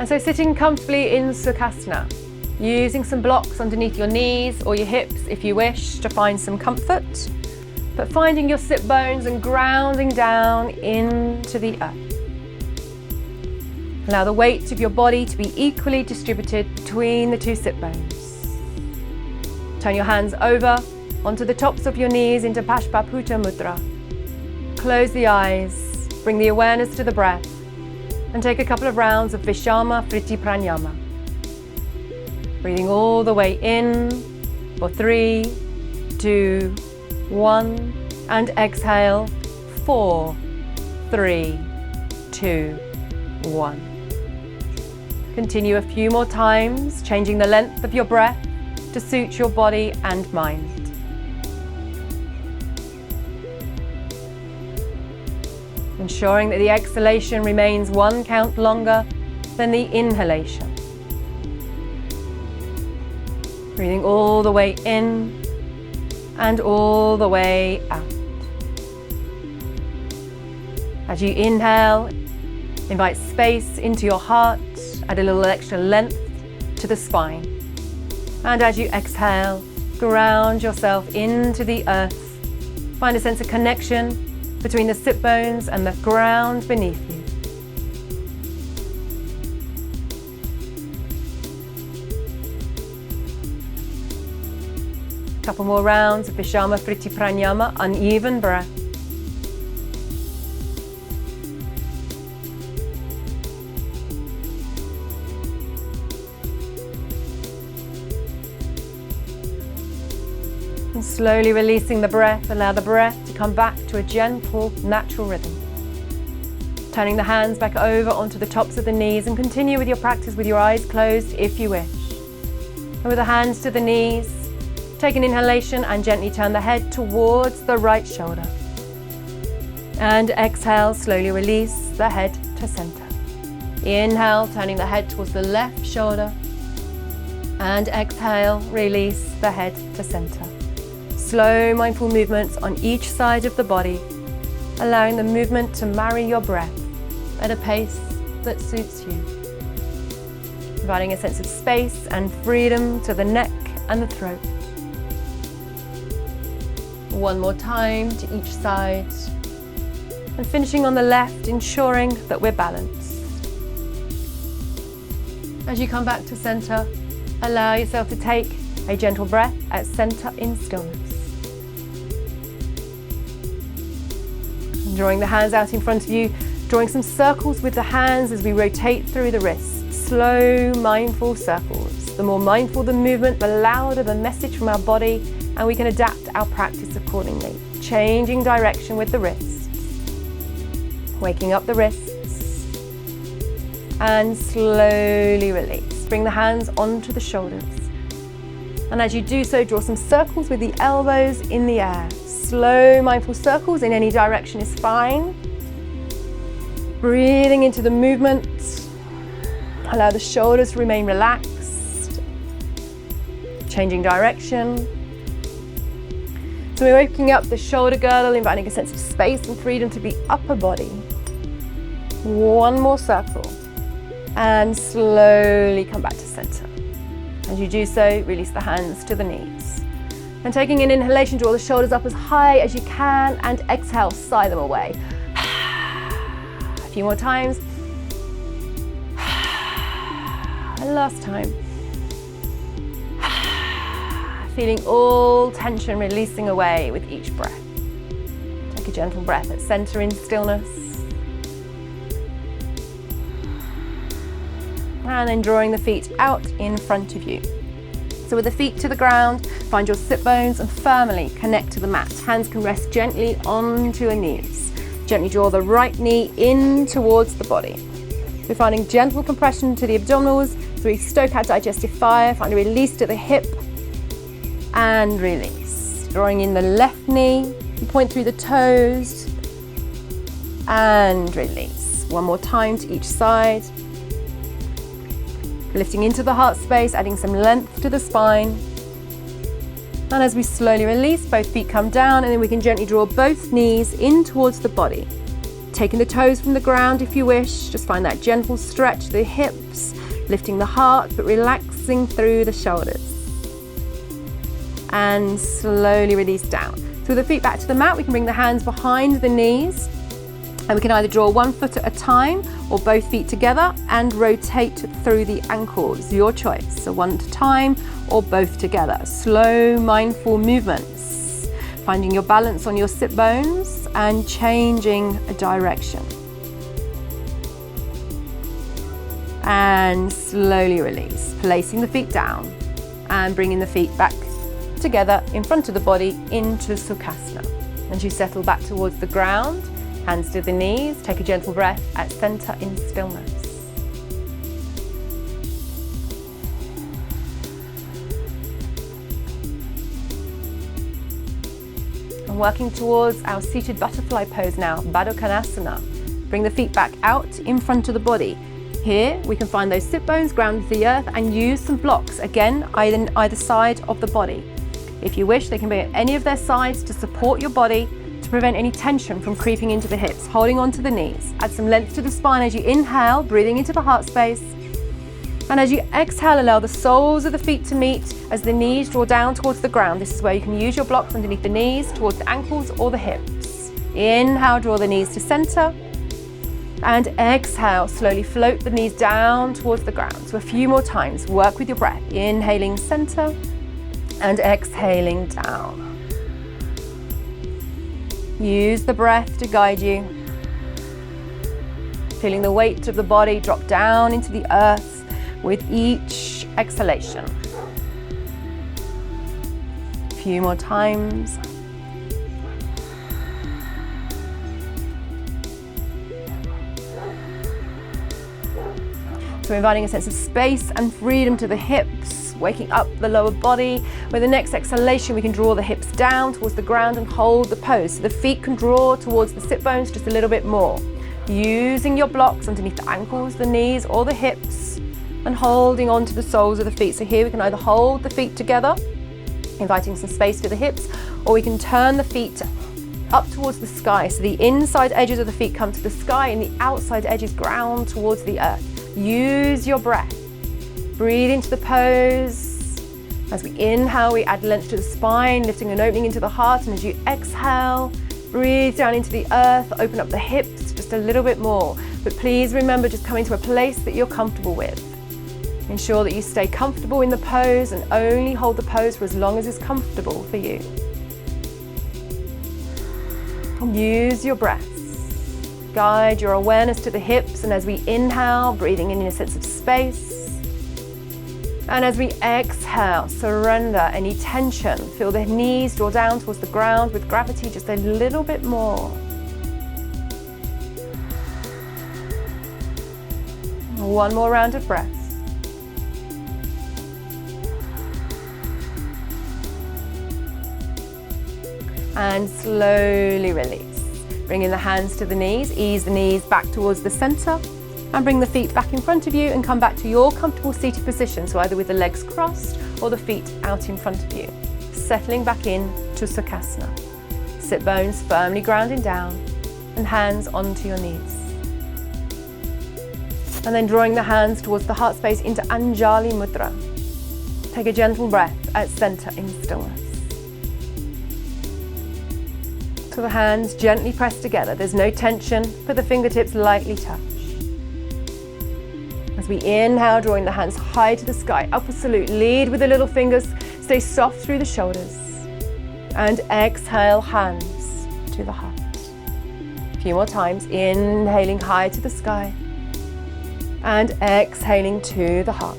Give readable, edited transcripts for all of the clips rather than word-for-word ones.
And so sitting comfortably in Sukhasana, using some blocks underneath your knees or your hips if you wish to find some comfort, but finding your sit bones and grounding down into the earth. Allow the weight of your body to be equally distributed between the two sit bones. Turn your hands over onto the tops of your knees into Pashpaputa Mudra. Close the eyes, bring the awareness to the breath, and take a couple of rounds of Vishama Vritti Pranayama. Breathing all the way in for 3, 2, 1, and exhale 4, 3, 2, 1. Continue a few more times, changing the length of your breath to suit your body and mind. Ensuring that the exhalation remains 1 count longer than the inhalation. Breathing all the way in and all the way out. As you inhale, invite space into your heart, add a little extra length to the spine. And as you exhale, ground yourself into the earth. Find a sense of connection between the sit bones and the ground beneath you. Couple more rounds of Vishama Vritti Pranayama, uneven breath. And slowly releasing the breath, allow the breath to come back to a gentle, natural rhythm. Turning the hands back over onto the tops of the knees, and continue with your practice with your eyes closed if you wish. And with the hands to the knees, take an inhalation and gently turn the head towards the right shoulder. And exhale, slowly release the head to center. Inhale, turning the head towards the left shoulder. And exhale, release the head to center. Slow, mindful movements on each side of the body, allowing the movement to marry your breath at a pace that suits you. Providing a sense of space and freedom to the neck and the throat. One more time to each side. And finishing on the left, ensuring that we're balanced. As you come back to center, allow yourself to take a gentle breath at center in stillness. And drawing the hands out in front of you, drawing some circles with the hands as we rotate through the wrists. Slow, mindful circles. The more mindful the movement, the louder the message from our body, and we can adapt our practice accordingly. Changing direction with the wrists. Waking up the wrists. And slowly release. Bring the hands onto the shoulders. And as you do so, draw some circles with the elbows in the air. Slow, mindful circles in any direction is fine. Breathing into the movement. Allow the shoulders to remain relaxed. Changing direction. So we're opening up the shoulder girdle, inviting a sense of space and freedom to the upper body. One more circle. And slowly come back to center. As you do so, release the hands to the knees. And taking an inhalation, draw the shoulders up as high as you can, and exhale, sigh them away. A few more times. And last time. Feeling all tension releasing away with each breath. Take a gentle breath at center in stillness. And then drawing the feet out in front of you. So with the feet to the ground, find your sit bones and firmly connect to the mat. Hands can rest gently onto your knees. Gently draw the right knee in towards the body. We're finding gentle compression to the abdominals as we stoke out digestive fire. Find a release to the hip and release. Drawing in the left knee, point through the toes and release. One more time to each side. Lifting into the heart space, adding some length to the spine. And as we slowly release, both feet come down, and then we can gently draw both knees in towards the body. taking the toes from the ground if you wish. Just find that gentle stretch, the hips, lifting the heart, but relaxing through the shoulders. And slowly release down. So with the feet back to the mat, we can bring the hands behind the knees, and we can either draw one foot at a time or both feet together and rotate through the ankles, your choice. So one at a time or both together. Slow, mindful movements, finding your balance on your sit bones and changing a direction. And slowly release, placing the feet down and bringing the feet back together in front of the body into Sukhasana. As you settle back towards the ground, hands to the knees, take a gentle breath at center in stillness. And working towards our seated butterfly pose now, Baddha Konasana. Bring the feet back out in front of the body. Here we can find those sit bones grounded to the earth and use some blocks, again, either side of the body. If you wish, they can be at any of their sides to support your body, to prevent any tension from creeping into the hips, holding onto the knees. Add some length to the spine as you inhale, breathing into the heart space. And as you exhale, allow the soles of the feet to meet as the knees draw down towards the ground. This is where you can use your blocks underneath the knees, towards the ankles or the hips. Inhale, draw the knees to center. And exhale, slowly float the knees down towards the ground. So a few more times, work with your breath. Inhaling center and exhaling down. Use the breath to guide you. Feeling the weight of the body drop down into the earth with each exhalation. A few more times. So inviting a sense of space and freedom to the hips, waking up the lower body. With the next exhalation, we can draw the hips down towards the ground and hold the pose. So the feet can draw towards the sit bones just a little bit more. Using your blocks underneath the ankles, the knees, or the hips, and holding onto the soles of the feet. So here we can either hold the feet together, inviting some space to the hips, or we can turn the feet up towards the sky. So the inside edges of the feet come to the sky and the outside edges ground towards the earth. Use your breath. Breathe into the pose. As we inhale, we add length to the spine, lifting and opening into the heart. And as you exhale, breathe down into the earth, open up the hips just a little bit more. But please remember, just coming to a place that you're comfortable with. Ensure that you stay comfortable in the pose and only hold the pose for as long as it's comfortable for you. Use your breath. Guide your awareness to the hips, and as we inhale, breathing in a sense of space. And as we exhale, surrender any tension. Feel the knees draw down towards the ground with gravity just a little bit more. One more round of breath. And slowly release. Bringing the hands to the knees, ease the knees back towards the center, and bring the feet back in front of you and come back to your comfortable seated position, so either with the legs crossed or the feet out in front of you. Settling back in to Sukhasana. Sit bones firmly grounding down and hands onto your knees. And then drawing the hands towards the heart space into Anjali Mudra. Take a gentle breath at center in stillness. So the hands gently press together. There's no tension, but the fingertips lightly touch. As we inhale, drawing the hands high to the sky, upward salute, lead with the little fingers, stay soft through the shoulders. And exhale, hands to the heart. A few more times, inhaling high to the sky, and exhaling to the heart.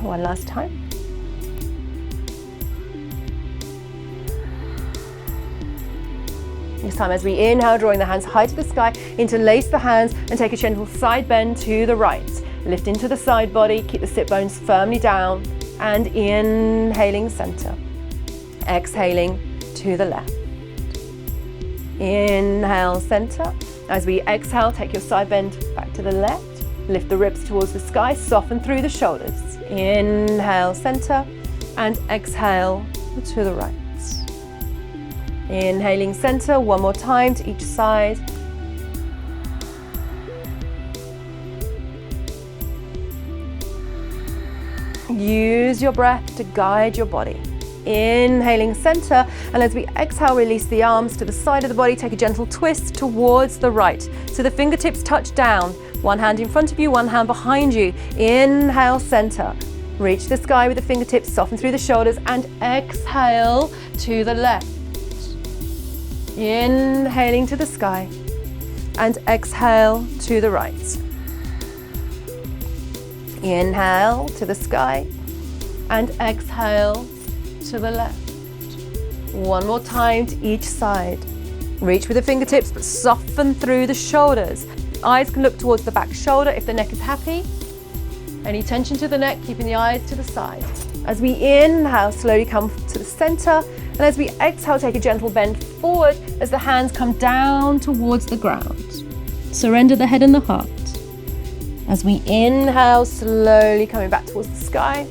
One last time. This time, as we inhale, drawing the hands high to the sky, interlace the hands and take a gentle side bend to the right. Lift into the side body, keep the sit bones firmly down, and inhaling center. Exhaling to the left. Inhale, center. As we exhale, take your side bend back to the left. Lift the ribs towards the sky, soften through the shoulders. Inhale, center, and exhale to the right. Inhaling center, one more time to each side. use your breath to guide your body. Inhaling center, and as we exhale, release the arms to the side of the body. Take a gentle twist towards the right. So the fingertips touch down. One hand in front of you, one hand behind you. Inhale, center. Reach the sky with the fingertips, soften through the shoulders, and exhale to the left. Inhaling to the sky, and exhale to the right. Inhale to the sky, and exhale to the left. One more time to each side. Reach with the fingertips, but soften through the shoulders. Eyes can look towards the back shoulder if the neck is happy. Any tension to the neck, keeping the eyes to the side. As we inhale, slowly come to the center. And as we exhale, take a gentle bend forward as the hands come down towards the ground. Surrender the head and the heart. As we inhale, slowly coming back towards the sky.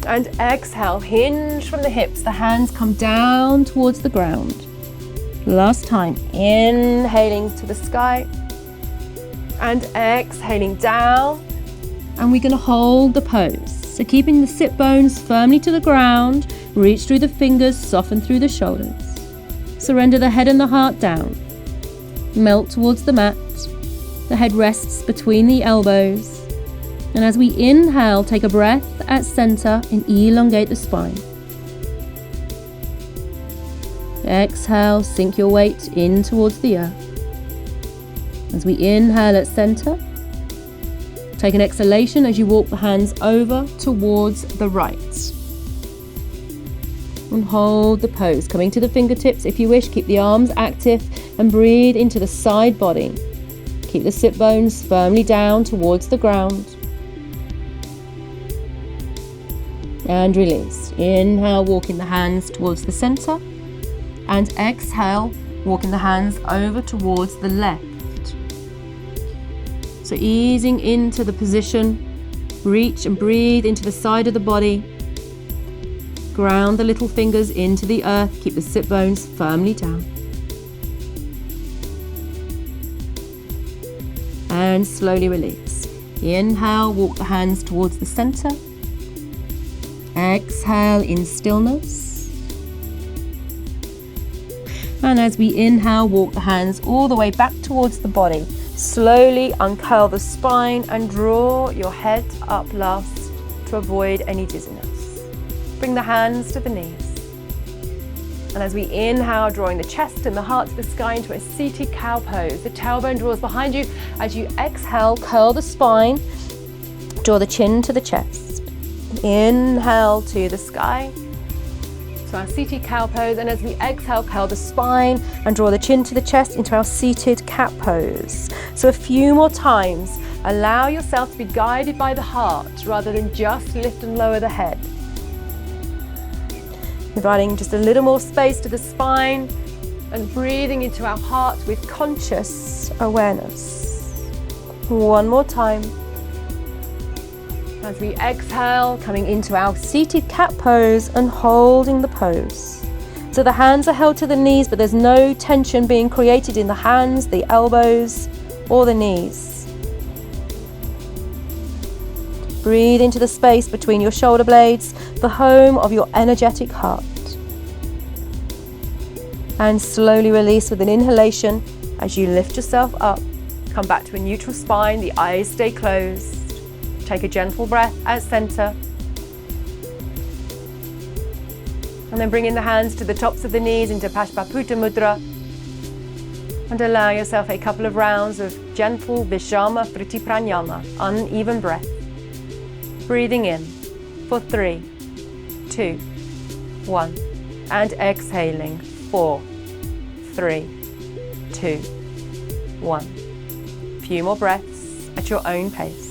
And exhale, hinge from the hips. The hands come down towards the ground. Last time, inhaling to the sky. And exhaling down. And we're going to hold the pose. So keeping the sit bones firmly to the ground, reach through the fingers, soften through the shoulders. Surrender the head and the heart down. Melt towards the mat. The head rests between the elbows. And as we inhale, take a breath at center and elongate the spine. Exhale, sink your weight in towards the earth. As we inhale at center, take an exhalation as you walk the hands over towards the right. And hold the pose, coming to the fingertips if you wish. Keep the arms active and breathe into the side body. Keep the sit bones firmly down towards the ground. And release. Inhale, walking the hands towards the center. And exhale, walking the hands over towards the left. So easing into the position, reach and breathe into the side of the body. Ground the little fingers into the earth. Keep the sit bones firmly down. And slowly release. Inhale, walk the hands towards the center. Exhale in stillness. And as we inhale, walk the hands all the way back towards the body. Slowly uncurl the spine and draw your head up last to avoid any dizziness. Bring the hands to the knees. And as we inhale, drawing the chest and the heart to the sky into a seated cow pose. The tailbone draws behind you. As you exhale, curl the spine. Draw the chin to the chest. Inhale to the sky. So our seated cow pose, and as we exhale, curl the spine and draw the chin to the chest into our seated cat pose. So a few more times, allow yourself to be guided by the heart rather than just lift and lower the head. Providing just a little more space to the spine and breathing into our heart with conscious awareness. One more time. As we exhale, coming into our seated cat pose and holding the pose. So the hands are held to the knees, but there's no tension being created in the hands, the elbows, or the knees. Breathe into the space between your shoulder blades, the home of your energetic heart. And slowly release with an inhalation as you lift yourself up. Come back to a neutral spine, the eyes stay closed. Take a gentle breath at center. And then bring in the hands to the tops of the knees into Pashpaputa Mudra. And allow yourself a couple of rounds of gentle Vishama Priti Pranayama, uneven breath. Breathing in for 3, 2, 1. And exhaling 4, 3, 2, 1. Few more breaths at your own pace.